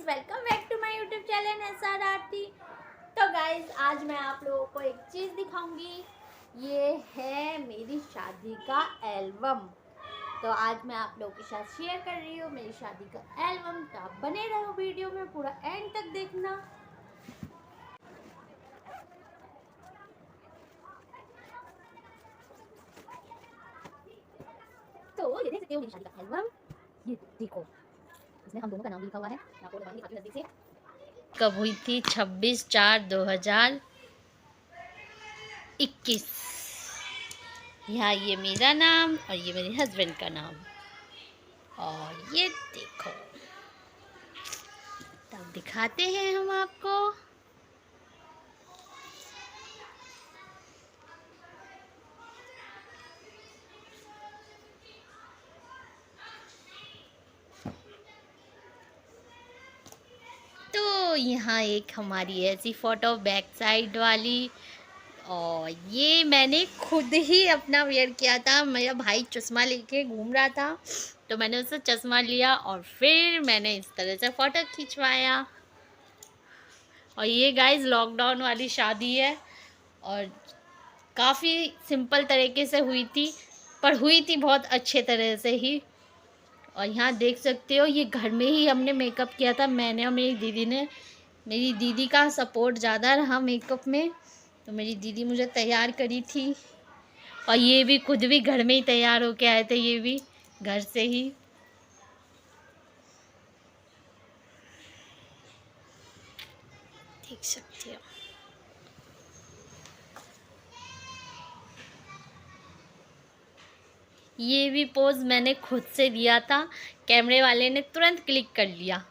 Guys, welcome back to my YouTube channel SR Aarti. तो guys, आज मैं आप लोगों को एक चीज़ दिखाऊंगी। ये है मेरी शादी का एल्बम। तो आज मैं आप लोगों के साथ शेयर कर रही हूँ मेरी शादी का एल्बम। तो आप बने रहो वीडियो में, पूरा एंड तक देखना। तो ये देख सकते हो मेरी शादी का एल्बम। ये देखो, इसमें हम दोनों का नाम लिखा हुआ है। मैं आपको दिखाऊंगी काफी नजदीक से। कब हुई थी? 26/4/2021। यहाँ ये मेरा नाम और ये मेरे हस्बैंड का नाम। और ये देखो, तब दिखाते हैं हम आपको। तो यहाँ एक हमारी ऐसी फ़ोटो बैक साइड वाली। और ये मैंने खुद ही अपना वेयर किया था। मेरा भाई चश्मा लेके घूम रहा था, तो मैंने उससे चश्मा लिया और फिर मैंने इस तरह से फ़ोटो खिंचवाया। और ये गाइस लॉकडाउन वाली शादी है और काफ़ी सिंपल तरीके से हुई थी, पर हुई थी बहुत अच्छे तरह से ही। और यहाँ देख सकते हो, ये घर में ही हमने मेकअप किया था, मैंने और मेरी दीदी ने। मेरी दीदी का सपोर्ट ज़्यादा रहा मेकअप में, तो मेरी दीदी मुझे तैयार करी थी। और ये भी खुद भी घर में ही तैयार होके आए थे, ये भी घर से ही। देख सकते हो, ये भी पोज मैंने खुद से दिया था, कैमरे वाले ने तुरंत क्लिक कर लिया।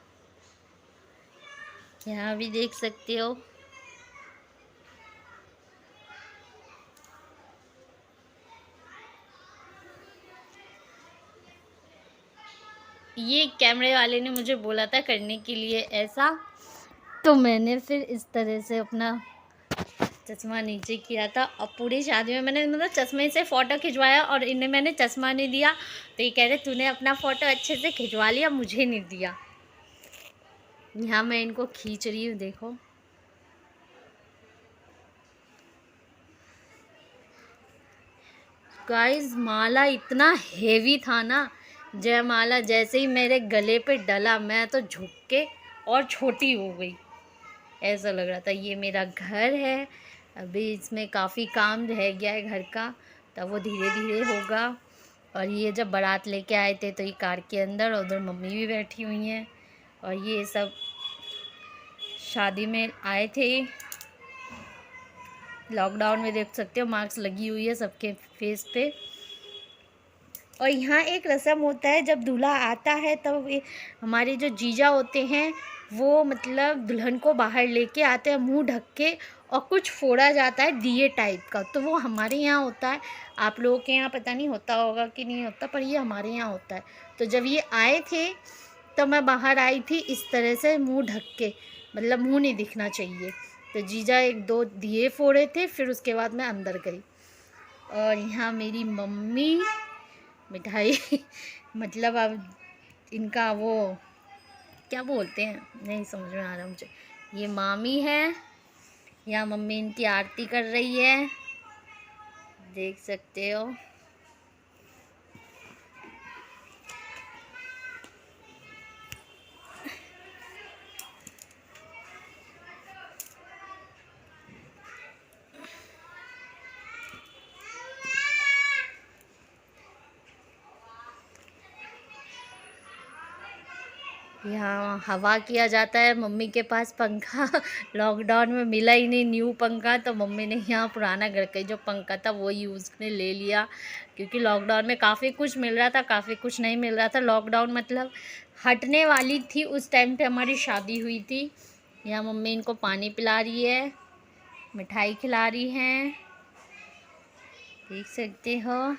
यहाँ भी देख सकते हो। ये कैमरे वाले ने मुझे बोला था करने के लिए ऐसा, तो मैंने फिर इस तरह से अपना चश्मा नीचे किया था। और पूरी शादी में मैंने मतलब चश्मे से फ़ोटो खिंचवाया और इन्हें मैंने चश्मा नहीं दिया। तो ये कह रहे तूने अपना फ़ोटो अच्छे से खिंचवा लिया, मुझे नहीं दिया। यहाँ मैं इनको खींच रही हूँ, देखो। गाइस, माला इतना हेवी था ना, जयमाला जैसे ही मेरे गले पे डला, मैं तो झुक के और छोटी हो गई, ऐसा लग रहा था। ये मेरा घर है, अभी इसमें काफ़ी काम रह गया है घर का, तब वो धीरे धीरे होगा। और ये जब बारात लेके आए थे तो ये कार के अंदर, उधर मम्मी भी बैठी हुई हैं। और ये सब शादी में आए थे। लॉकडाउन में देख सकते हो मास्क लगी हुई है सबके फेस पे। और यहाँ एक रस्म होता है, जब दूल्हा आता है तब हमारे जो जीजा होते हैं वो मतलब दुल्हन को बाहर लेके आते हैं मुंह ढक के, और कुछ फोड़ा जाता है दिए टाइप का। तो वो हमारे यहाँ होता है, आप लोगों के यहाँ पता नहीं होता होगा कि नहीं होता, पर ये हमारे यहाँ होता है। तो जब ये आए थे तो मैं बाहर आई थी इस तरह से मुँह ढक के, मतलब मुँह नहीं दिखना चाहिए। तो जीजा 1-2 दिए फोड़े थे, फिर उसके बाद मैं अंदर गई। और यहाँ मेरी मम्मी मिठाई मतलब अब इनका वो क्या बोलते हैं, नहीं समझ में आ रहा मुझे। ये मामी है, यहाँ मम्मी इनकी आरती कर रही है, देख सकते हो। यहाँ हवा किया जाता है, मम्मी के पास पंखा लॉकडाउन में मिला ही नहीं न्यू पंखा, तो मम्मी ने यहाँ पुराना घर का जो पंखा था वो यूज़ में ले लिया। क्योंकि लॉकडाउन में काफ़ी कुछ मिल रहा था, काफ़ी कुछ नहीं मिल रहा था। लॉकडाउन मतलब हटने वाली थी उस टाइम पे हमारी शादी हुई थी। यहाँ मम्मी इनको पानी पिला रही है, मिठाई खिला रही हैं, देख सकते हो।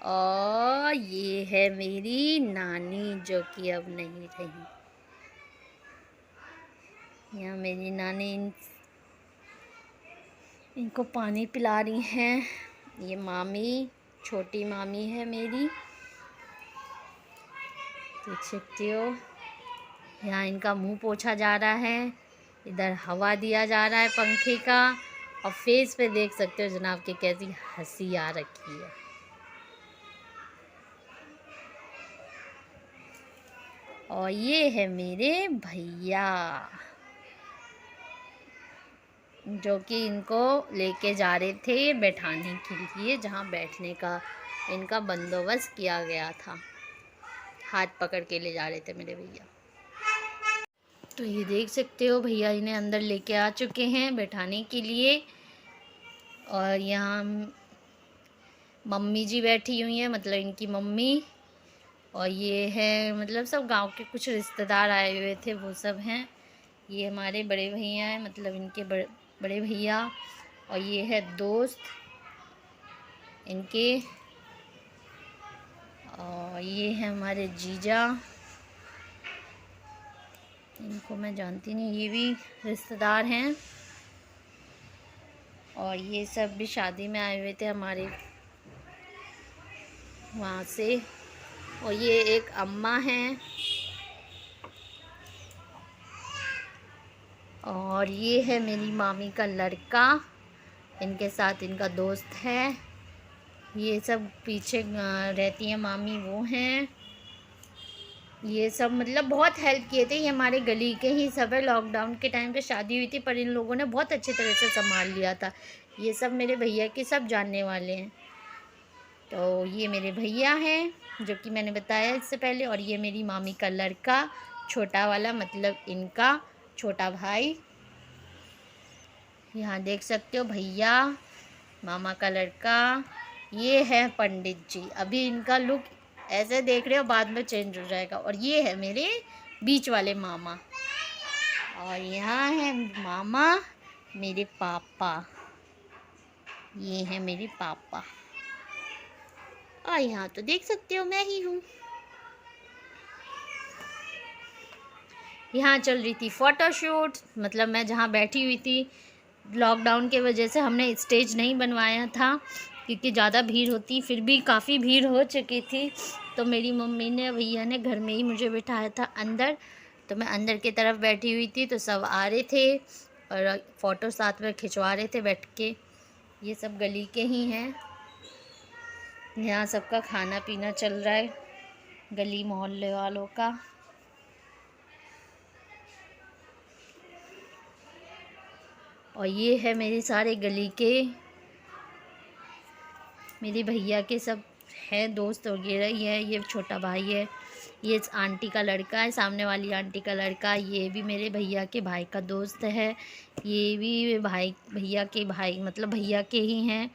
और ये है मेरी नानी जो कि अब नहीं रही। यहाँ मेरी नानी इनको पानी पिला रही हैं। ये मामी, छोटी मामी है मेरी, देख सकते हो। यहाँ इनका मुंह पोंछा जा रहा है, इधर हवा दिया जा रहा है पंखे का, और फेस पे देख सकते हो जनाब कि कैसी हंसी आ रखी है। और ये है मेरे भैया जो कि इनको लेके जा रहे थे बैठाने के लिए, जहाँ बैठने का इनका बंदोबस्त किया गया था। हाथ पकड़ के ले जा रहे थे मेरे भैया। तो ये देख सकते हो भैया इन्हें अंदर लेके आ चुके हैं बैठाने के लिए। और यहाँ मम्मी जी बैठी हुई हैं, मतलब इनकी मम्मी। और ये है मतलब सब गांव के कुछ रिश्तेदार आए हुए थे, वो सब हैं। ये हमारे बड़े भैया हैं, मतलब इनके बड़े भैया। और ये है दोस्त इनके। और ये है हमारे जीजा, इनको मैं जानती नहीं, ये भी रिश्तेदार हैं। और ये सब भी शादी में आए हुए थे हमारे वहाँ से। और ये एक अम्मा हैं। और ये है मेरी मामी का लड़का, इनके साथ इनका दोस्त है। ये सब पीछे रहती हैं मामी, वो हैं। ये सब मतलब बहुत हेल्प किए थे, ये हमारे गली के ही सब है। लॉकडाउन के टाइम पे शादी हुई थी, पर इन लोगों ने बहुत अच्छे तरह से संभाल लिया था। ये सब मेरे भैया के सब जानने वाले हैं। तो ये मेरे भैया हैं जो कि मैंने बताया इससे पहले। और ये मेरी मामी का लड़का, छोटा वाला, मतलब इनका छोटा भाई। यहाँ देख सकते हो भैया, मामा का लड़का। ये है पंडित जी। अभी इनका लुक ऐसे देख रहे हो, बाद में चेंज हो जाएगा। और ये है मेरे बीच वाले मामा। और यहाँ है मामा मेरे पापा, ये है मेरे पापा। और यहाँ तो देख सकते हो मैं ही हूँ। यहाँ चल रही थी फ़ोटोशूट, मतलब मैं जहाँ बैठी हुई थी, लॉकडाउन के वजह से हमने स्टेज नहीं बनवाया था क्योंकि ज़्यादा भीड़ होती, फिर भी काफ़ी भीड़ हो चुकी थी। तो मेरी मम्मी ने, भैया ने घर में ही मुझे बिठाया था अंदर। तो मैं अंदर की तरफ बैठी हुई थी, तो सब आ रहे थे और फ़ोटो साथ में खिंचवा रहे थे बैठ के। ये सब गली के ही हैं। यहाँ सबका खाना पीना चल रहा है, गली मोहल्ले वालों का। और ये है मेरे सारे गली के, मेरे भैया के सब हैं दोस्त वगैरह। ये छोटा भाई है, ये आंटी का लड़का है, सामने वाली आंटी का लड़का। ये भी मेरे भैया के भाई का दोस्त है। ये भी भैया के भाई, मतलब भैया के ही हैं।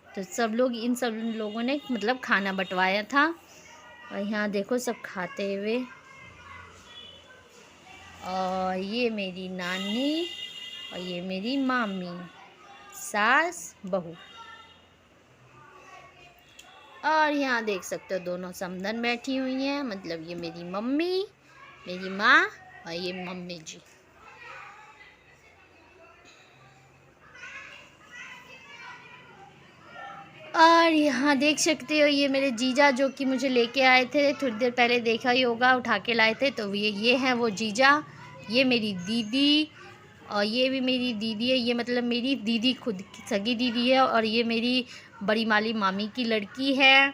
तो सब लोग, इन सब लोगों ने मतलब खाना बंटवाया था। और यहाँ देखो सब खाते हुए। और ये मेरी नानी और ये मेरी मामी, सास बहू। और यहाँ देख सकते हो दोनों समधन बैठी हुई हैं, मतलब ये मेरी मम्मी, मेरी माँ और ये मम्मी जी। और यहाँ देख सकते हो ये मेरे जीजा जो कि मुझे लेके आए थे, थोड़ी देर पहले देखा ही होगा, उठा के लाए थे। तो ये हैं वो जीजा। ये मेरी दीदी, और ये भी मेरी दीदी है। ये मतलब मेरी दीदी खुद की सगी दीदी है। और ये मेरी बड़ी वाली मामी की लड़की है।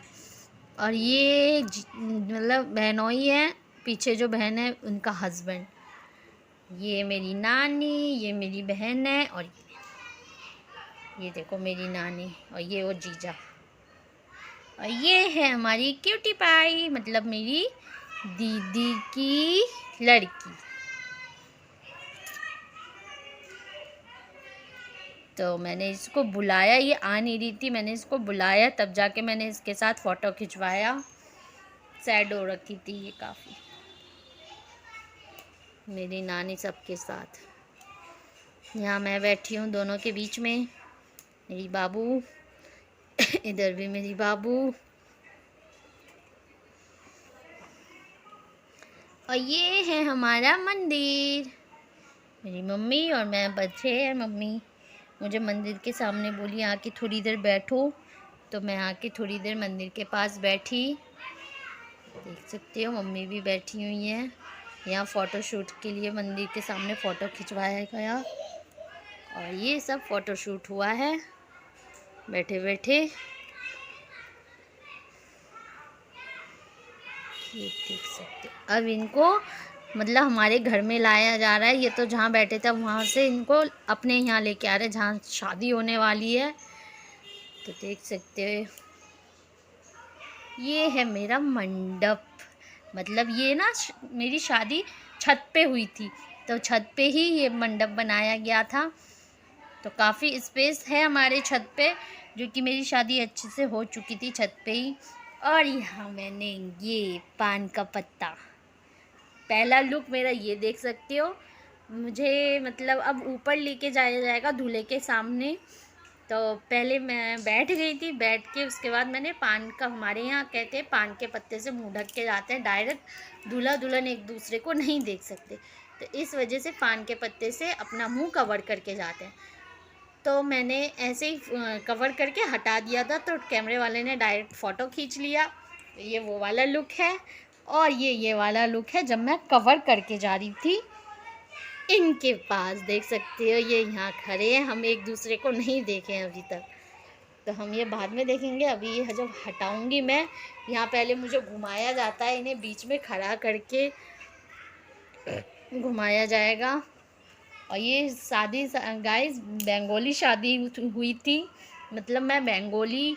और ये मतलब बहनोई है, पीछे जो बहन है उनका हस्बैंड। ये मेरी नानी, ये मेरी बहन है। और ये देखो मेरी नानी, और ये वो जीजा। और ये है हमारी क्यूटी पाई, मतलब मेरी दीदी की लड़की। तो मैंने इसको बुलाया, ये आ नहीं रही थी, मैंने इसको बुलाया तब जाके मैंने इसके साथ फ़ोटो खिंचवाया। सैड हो रखी थी ये काफ़ी, मेरी नानी सबके साथ। यहाँ मैं बैठी हूँ दोनों के बीच में, मेरी बाबू इधर भी मेरी बाबू। और ये है हमारा मंदिर। मेरी मम्मी और मैं बच्चे हैं। मम्मी मुझे मंदिर के सामने बोली आके थोड़ी देर बैठो, तो मैं आके थोड़ी देर मंदिर के पास बैठी। देख सकते हो मम्मी भी बैठी हुई हैं। यहाँ फ़ोटो शूट के लिए मंदिर के सामने फ़ोटो खिंचवाया गया और ये सब फ़ोटो शूट हुआ है बैठे बैठे। ये देख सकते, अब इनको मतलब हमारे घर में लाया जा रहा है। ये तो जहाँ बैठे थे वहाँ से इनको अपने यहाँ लेके आ रहे हैं जहाँ शादी होने वाली है। तो देख सकते हो ये है मेरा मंडप। मतलब ये ना मेरी शादी छत पे हुई थी, तो छत पे ही ये मंडप बनाया गया था। तो काफ़ी स्पेस है हमारे छत पे, जो कि मेरी शादी अच्छे से हो चुकी थी छत पे ही। और यहाँ मैंने ये पान का पत्ता, पहला लुक मेरा ये देख सकते हो। मुझे मतलब अब ऊपर लेके जाया जाएगा दूल्हे के सामने। तो पहले मैं बैठ गई थी, बैठ के उसके बाद मैंने पान का, हमारे यहाँ कहते हैं पान के पत्ते से मुंह ढक के जाते हैं, डायरेक्ट दूल्हा दुल्हन एक दूसरे को नहीं देख सकते, तो इस वजह से पान के पत्ते से अपना मुंह कवर करके जाते हैं। तो मैंने ऐसे ही कवर करके हटा दिया था, तो कैमरे वाले ने डायरेक्ट फ़ोटो खींच लिया। ये वो वाला लुक है और ये वाला लुक है जब मैं कवर करके जा रही थी इनके पास। देख सकते हो ये यहाँ खड़े हैं, हम एक दूसरे को नहीं देखे हैं अभी तक, तो हम ये बाद में देखेंगे। अभी ये जब हटाऊंगी मैं, यहाँ पहले मुझे घुमाया जाता है, इन्हें बीच में खड़ा करके घुमाया जाएगा। और ये शादी गाइस बंगाली शादी हुई थी, मतलब मैं बंगाली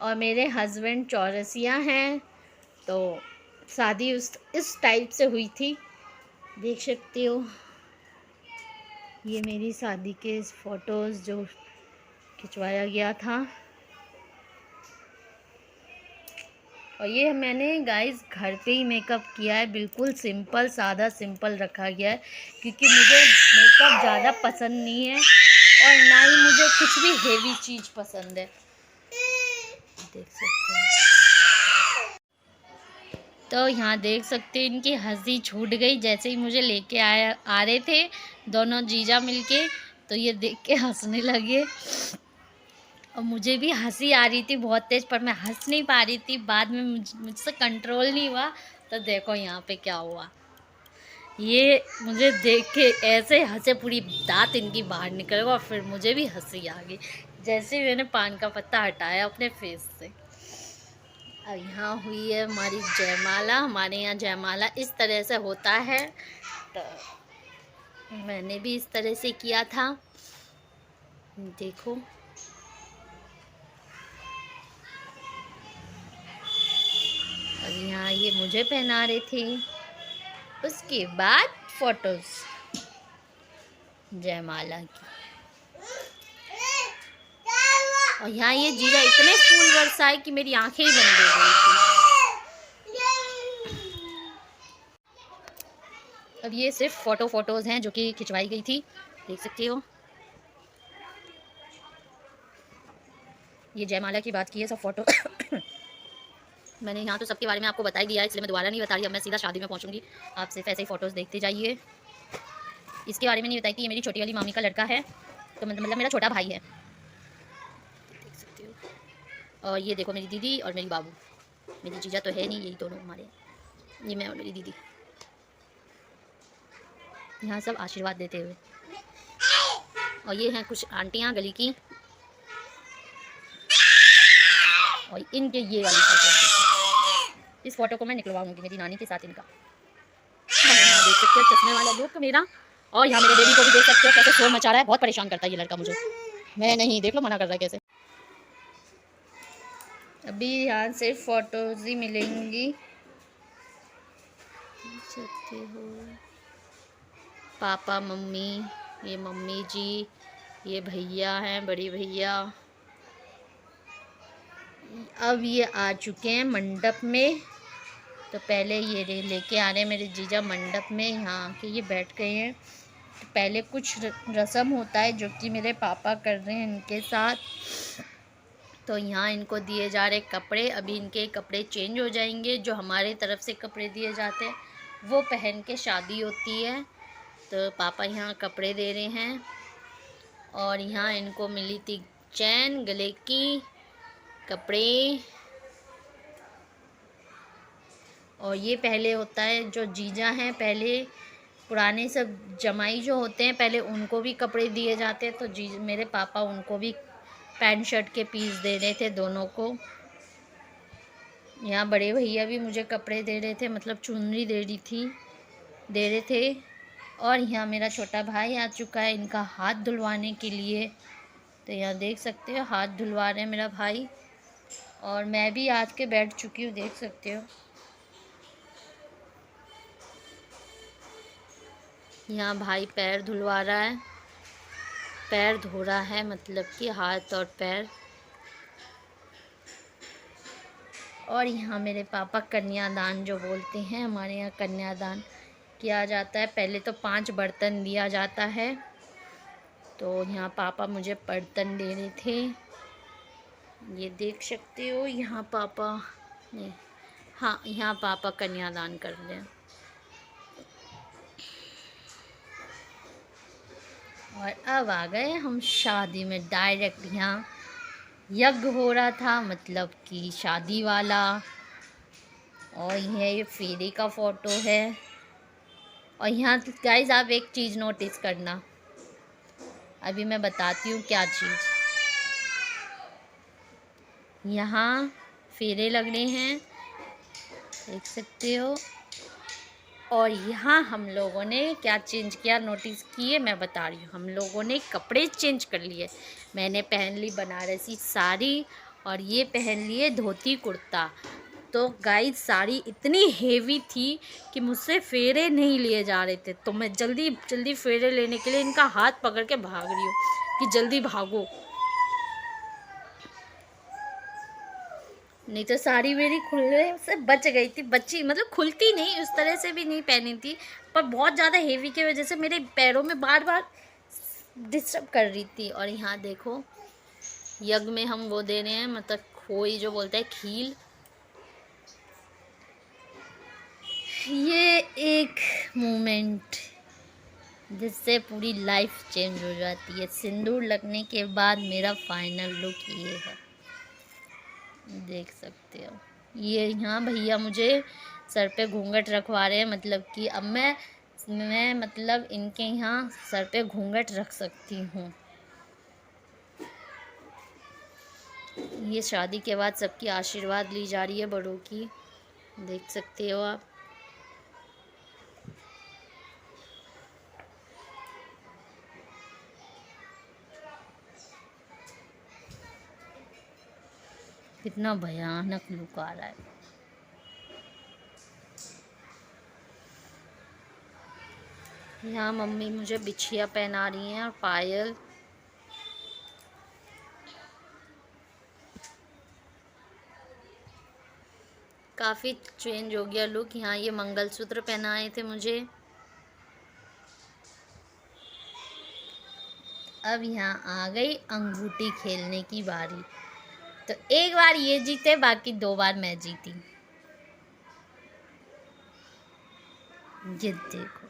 और मेरे हस्बैंड चौरसिया हैं, तो शादी इस टाइप से हुई थी। देख सकते हो ये मेरी शादी के फ़ोटोज़ जो खिंचवाया गया था। और ये मैंने गाइस घर पे ही मेकअप किया है, बिल्कुल सिंपल सादा सिंपल रखा गया है, क्योंकि मुझे मेकअप ज़्यादा पसंद नहीं है और ना ही मुझे कुछ भी हेवी चीज़ पसंद है। देख सकते हैं, तो यहाँ देख सकते हैं इनकी हंसी छूट गई जैसे ही मुझे लेके आ रहे थे दोनों जीजा मिलके, तो ये देख के हंसने लगे और मुझे भी हंसी आ रही थी बहुत तेज़, पर मैं हंस नहीं पा रही थी। बाद में मुझसे कंट्रोल नहीं हुआ, तो देखो यहाँ पे क्या हुआ। ये मुझे देख के ऐसे हंसे, पूरी दांत इनकी बाहर निकल गई और फिर मुझे भी हंसी आ गई जैसे ही मैंने पान का पत्ता हटाया अपने फेस से। अब यहाँ हुई है हमारी जयमाला। हमारे यहाँ जयमाला इस तरह से होता है, तो मैंने भी इस तरह से किया था। देखो अब यहाँ ये मुझे पहना रहे थे। उसके बाद फोटोज जयमाला की, और यहाँ ये जीजा इतने फूल बरसाए कि मेरी आंखें ही बंद हो गई थी। अब ये सिर्फ फोटोज़ हैं जो कि खिंचवाई गई थी, देख सकते हो। ये जयमाला की बात की है सब फ़ोटो मैंने यहाँ तो सबके बारे में आपको बता ही दिया है, इसलिए मैं दोबारा नहीं बता रही। अब मैं सीधा शादी में पहुँचूँगी, आप सिर्फ ऐसे ही फ़ोटोज़ देखते जाइए। इसके बारे में नहीं बताई कि ये मेरी छोटी वाली मामी का लड़का है, तो मतलब मेरा छोटा भाई है, देख सकते हो। और ये देखो मेरी दीदी और मेरी बाबू, मेरी जीजा तो है नहीं, यही दोनों हमारे। ये मैं और मेरी दीदी यहाँ सब आशीर्वाद देते हुए। और ये हैं कुछ आंटियाँ गली की, और इनके ये वाली फोटो, इस फोटो को मैं निकलवाऊंगी मेरी नानी के साथ इनका। यहाँ देख सकते हो चश्मे वाला लुक मेरा। और यहाँ मेरे बेबी को भी देख सकते हो कैसे शोर मचा रहा है, बहुत परेशान करता है ये लड़का मुझे। मैं नहीं, देख लो मना कर रहा है कैसे। अभी यहाँ सिर्फ फोटोज ही मिलेंगी, देख सकते हो। पापा मम्मी, ये मम्मी जी, ये भैया हैं बड़ी भैया। अब ये आ चुके हैं मंडप में, तो पहले ये लेके आ रहे हैं मेरे जीजा मंडप में। यहाँ के ये बैठ गए हैं, तो पहले कुछ रस्म होता है जो कि मेरे पापा कर रहे हैं इनके साथ। तो यहाँ इनको दिए जा रहे कपड़े, अभी इनके कपड़े चेंज हो जाएंगे। जो हमारे तरफ से कपड़े दिए जाते हैं वो पहन के शादी होती है, तो पापा यहाँ कपड़े दे रहे हैं। और यहाँ इनको मिली थी चैन गले की, कपड़े। और ये पहले होता है, जो जीजा हैं पहले पुराने सब जमाई जो होते हैं पहले उनको भी कपड़े दिए जाते हैं, तो मेरे पापा उनको भी पैंट शर्ट के पीस दे रहे थे दोनों को। यहाँ बड़े भैया भी मुझे कपड़े दे रहे थे, मतलब चुनरी दे रहे थे। और यहाँ मेरा छोटा भाई आ चुका है इनका हाथ धुलवाने के लिए। तो यहाँ देख सकते हो हाथ धुलवा रहे हैं मेरा भाई, और मैं भी आज के बैठ चुकी हूँ, देख सकते हो। यहाँ भाई पैर धुलवा रहा है, पैर धो रहा है, मतलब कि हाथ और पैर। और यहाँ मेरे पापा कन्यादान जो बोलते हैं, हमारे यहाँ कन्यादान किया जाता है। पहले तो 5 बर्तन दिया जाता है, तो यहाँ पापा मुझे बर्तन दे रहे थे, ये देख सकते हो। यहाँ पापा नहीं, हाँ यहाँ पापा कन्यादान कर रहे हैं। और अब आ गए हम शादी में डायरेक्ट। यहाँ यज्ञ हो रहा था, मतलब कि शादी वाला। और ये फेरे का फ़ोटो है। और यहाँ गाइस आप एक चीज़ नोटिस करना, अभी मैं बताती हूँ क्या चीज़। यहाँ फेरे लग रहे हैं, देख सकते हो। और यहाँ हम लोगों ने क्या चेंज किया नोटिस किए, मैं बता रही हूँ। हम लोगों ने कपड़े चेंज कर लिए। मैंने पहन ली बनारसी साड़ी और ये पहन लिए धोती कुर्ता। तो गाइस साड़ी इतनी हेवी थी कि मुझसे फेरे नहीं लिए जा रहे थे, तो मैं जल्दी जल्दी फेरे लेने के लिए इनका हाथ पकड़ के भाग रही हूँ कि जल्दी भागो, नहीं तो साड़ी मेरी खुलने से बच गई थी। बची मतलब खुलती नहीं, उस तरह से भी नहीं पहनी थी, पर बहुत ज़्यादा हेवी की वजह से मेरे पैरों में बार बार डिस्टर्ब कर रही थी। और यहाँ देखो यज्ञ में हम वो दे रहे हैं, मतलब खोई जो बोलते हैं, खील। ये एक मोमेंट जिससे पूरी लाइफ चेंज हो जाती है। सिंदूर लगने के बाद मेरा फाइनल लुक ये है, देख सकते हो। ये यहाँ भैया मुझे सर पे घूंघट रखवा रहे हैं, मतलब कि अब मैं मतलब इनके यहाँ सर पे घूंघट रख सकती हूँ। ये शादी के बाद सबकी आशीर्वाद ली जा रही है बड़ों की, देख सकते हो आप। कितना भयानक लुक आ रहा है। यहाँ मम्मी मुझे बिछिया पहना रही हैं और पायल। काफ़ी चेंज हो गया लुक। यहाँ ये मंगलसूत्र पहनाए थे मुझे। अब यहाँ आ गई अंगूठी खेलने की बारी। तो एक बार ये जीते, बाकी 2 बार मैं जीती। ये देखो।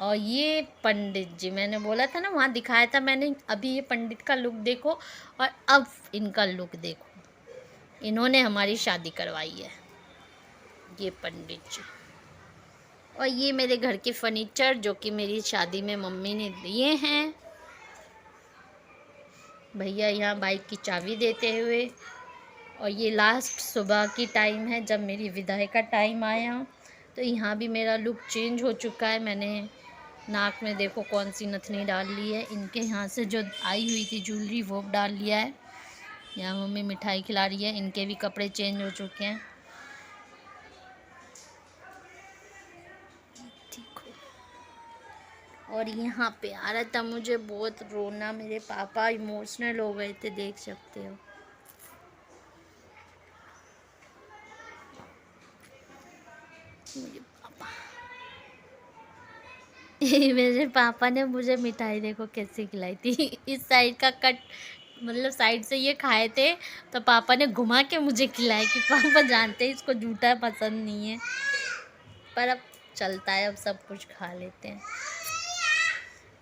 और ये पंडित जी, मैंने बोला था ना वहाँ दिखाया था मैंने, अभी ये पंडित का लुक देखो और अब इनका लुक देखो। इन्होंने हमारी शादी करवाई है, ये पंडित जी। और ये मेरे घर के फर्नीचर जो कि मेरी शादी में मम्मी ने दिए हैं। भैया यहाँ बाइक की चाबी देते हुए। और ये लास्ट सुबह की टाइम है जब मेरी विदाई का टाइम आया। तो यहाँ भी मेरा लुक चेंज हो चुका है। मैंने नाक में देखो कौन सी नथनी डाल ली है, इनके यहाँ से जो आई हुई थी ज्वेलरी वो डाल लिया है। यहाँ मम्मी मिठाई खिला रही है, इनके भी कपड़े चेंज हो चुके हैं। और यहाँ पे आ रहा था मुझे बहुत रोना, मेरे पापा इमोशनल हो गए थे, देख सकते हो। मेरे पापा ने मुझे मिठाई देखो कैसे खिलाई थी। इस साइड का कट, मतलब साइड से ये खाए थे, तो पापा ने घुमा के मुझे खिलाई कि पापा जानते हैं इसको जूठा पसंद नहीं है, पर अब चलता है, अब सब कुछ खा लेते हैं।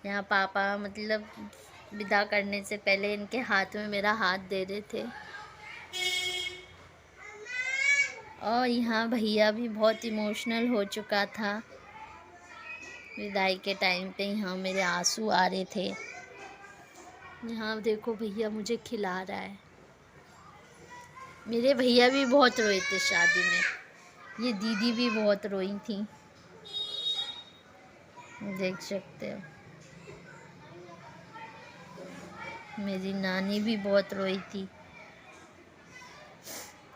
यहाँ पापा मतलब विदा करने से पहले इनके हाथ में मेरा हाथ दे रहे थे। और यहाँ भैया भी बहुत इमोशनल हो चुका था विदाई के टाइम पे। यहाँ मेरे आंसू आ रहे थे। यहाँ देखो भैया मुझे खिला रहा है। मेरे भैया भी बहुत रोए थे शादी में। ये दीदी भी बहुत रोई थी, देख सकते हो। मेरी नानी भी बहुत रोई थी।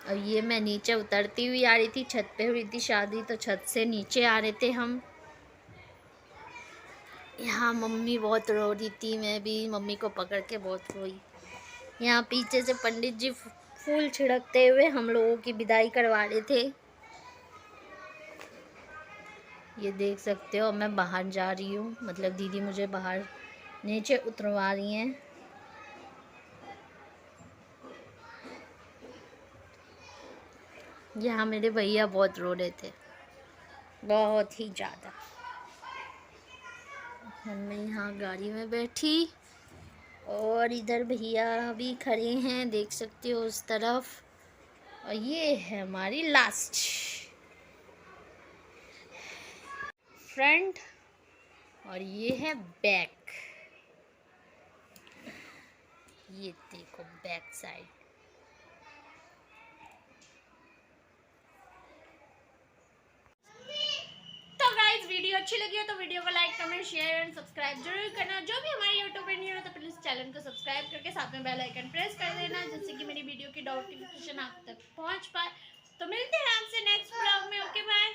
और ये मैं नीचे उतरती हुई आ रही थी, छत पे हुई थी शादी तो छत से नीचे आ रहे थे हम। यहाँ मम्मी बहुत रो रही थी, मैं भी मम्मी को पकड़ के बहुत रोई। यहाँ पीछे से पंडित जी फूल छिड़कते हुए हम लोगों की विदाई करवा रहे थे। ये देख सकते हो। मैं बाहर जा रही हूँ, मतलब दीदी मुझे बाहर नीचे उतरवा रही हैं। यहाँ मेरे भैया बहुत रो रहे थे, बहुत ही ज़्यादा। मैं यहाँ गाड़ी में बैठी और इधर भैया भी खड़े हैं, देख सकते हो उस तरफ। और ये है हमारी लास्ट फ्रंट और ये है बैक। ये देखो बैक साइड। तो गाइस वीडियो अच्छी लगी हो तो वीडियो को like comment share and subscribe जरूर करना। जो भी हमारे यूट्यूब पर नहीं हो तो प्लीज चैनल को सब्सक्राइब करके साथ में बेल आइकन प्रेस कर देना, जिससे कि मेरी वीडियो की नोटिफिकेशन आप तक पहुंच पाए। तो मिलते हैं आपसे नेक्स्ट ब्लॉग में। Okay bye.